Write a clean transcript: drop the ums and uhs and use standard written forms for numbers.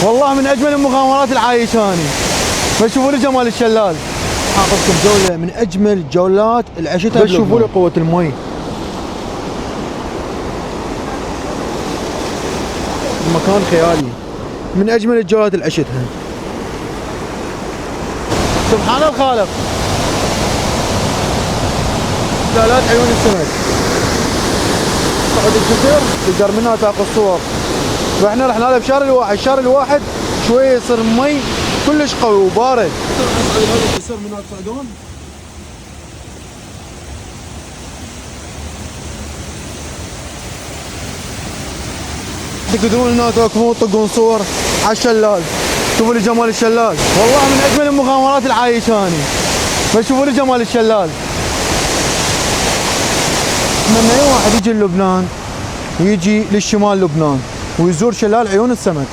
والله من اجمل المغامرات اللي عايشاني. فشوفوا لي جمال الشلال. اعطيكم جوله من اجمل الجولات اللي عشتها بس شوفوا لي قوة المي. المكان خيالي، من اجمل الجولات اللي عشتها. سبحان الخالق. شلالات عيون السمك. صعد الجسر تقدر منها تاخذ صور. واحنا رحنا له بشهر الواحد، الشهر الواحد شويه يصير مي كلش قوي وبارد. اصعد هذا الجسر من هناك تصعدون. تقدرون هنا توقفون تطقون صور على الشلال. شوفوا لي جمال الشلال، والله من اجمل المغامرات اللي عايشاني. فشوفوا لي جمال الشلال. اتمنى اي واحد يجي للبنان ويجي للشمال لبنان ويزور شلال عيون السمك.